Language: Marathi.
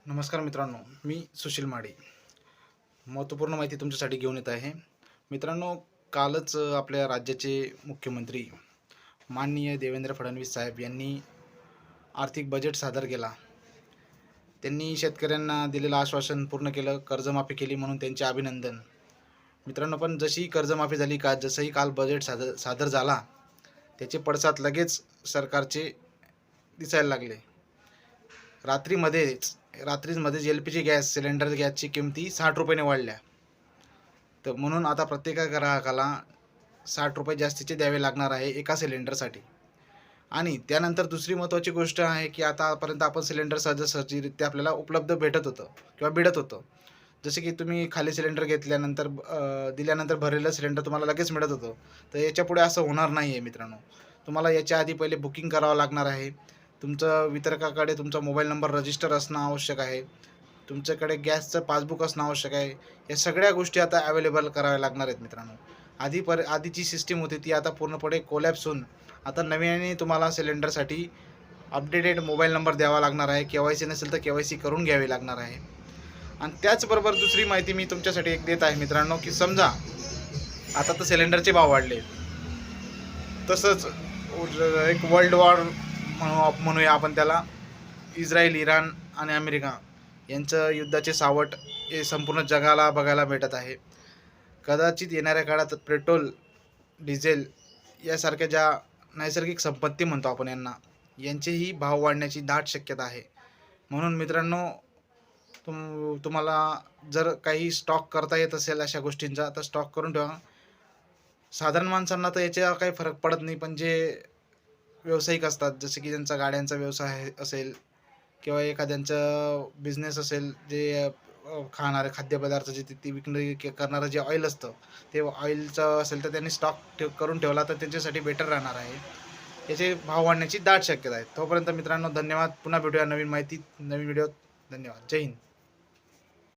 नमस्कार मित्रांनो, मी सुशील माडी. महत्त्वपूर्ण माहिती तुमच्यासाठी घेऊन येत आहे. मित्रांनो, कालच आपल्या राज्याचे मुख्यमंत्री माननीय देवेंद्र फडणवीस साहेब यांनी आर्थिक बजेट सादर केला. त्यांनी शेतकऱ्यांना दिलेलं आश्वासन पूर्ण केलं, कर्जमाफी केली म्हणून त्यांचे अभिनंदन. मित्रांनो, पण जशी कर्जमाफी झाली का जसंही काल बजेट सादर झाला, त्याचे पडसाद लगेच सरकारचे दिसायला लागले. रात्रीमध्येच LPG गॅस गॅसची किमती 60 रुपयाने वाढल्या. तर म्हणून आता प्रत्येक ग्राहकाला 60 रुपये जास्तीचे द्यावे लागणार आहे एका सिलेंडरसाठी. आणि त्यानंतर दुसरी महत्त्वाची गोष्ट आहे की आतापर्यंत आपण सिलेंडर सहजासहजीरित्या आपल्याला उपलब्ध भेटत होतं किंवा मिळत होतं. जसे की तुम्ही खाली सिलेंडर घेतल्यानंतर दिल्यानंतर भरलेलं सिलेंडर तुम्हाला लगेच मिळत होतं. तर याच्यापुढे असं होणार नाही आहे मित्रांनो. तुम्हाला याच्या आधी पहिले बुकिंग करावं लागणार आहे. तुमचं वितरकाकडे तुमचा मोबाईल नंबर रजिस्टर असणं आवश्यक आहे. तुमच्याकडे गॅसचं पासबुक असणं आवश्यक आहे. या सगळ्या गोष्टी आता अवेलेबल कराव्या लागणार आहेत मित्रांनो. आधीची सिस्टीम होती ती आता पूर्णपणे कोलॅप्स होऊन आता नव्याने तुम्हाला सिलेंडरसाठी अपडेटेड मोबाईल नंबर द्यावा लागणार आहे. KYC नसेल तर KYC करून घ्यावी लागणार आहे. आणि त्याचबरोबर दुसरी माहिती मी तुमच्यासाठी एक देत आहे मित्रांनो, की समजा आता तर सिलेंडरचे भाव वाढले, तसंच एक वर्ल्ड वॉर म्हणूया आपण त्याला, इस्रायल, इराण आणि अमेरिका यांचं युद्धाचे सावट हे संपूर्ण जगाला बघायला भेटत आहे. कदाचित येणाऱ्या काळात पेट्रोल, डिझेल यासारख्या ज्या नैसर्गिक संपत्ती म्हणतो आपण यांना, यांचेही भाव वाढण्याची दाट शक्यता आहे. म्हणून मित्रांनो, तुम्हाला जर काही स्टॉक करता येत असेल अशा गोष्टींचा तर स्टॉक करून ठेवा. साधारण माणसांना तर याचा काही फरक पडत नाही, पण जे व्यावसायिक असतात, जसे की ज्यांचा गाड्यांचा व्यवसाय असेल किंवा एखाद्यांचं बिझनेस असेल, जे खाणारे खाद्यपदार्थ जे ते विकणे करणारं जे ऑइल असतं, ते ऑइलचं असेल तर त्यांनी स्टॉक करून ठेवला तर त्यांच्यासाठी बेटर राहणार आहे. याचे भाव वाढण्याची दाट शक्यता आहे. तोपर्यंत मित्रांनो, धन्यवाद. पुन्हा भेटूया नवीन माहिती, नवीन व्हिडिओत. धन्यवाद. जय हिंद.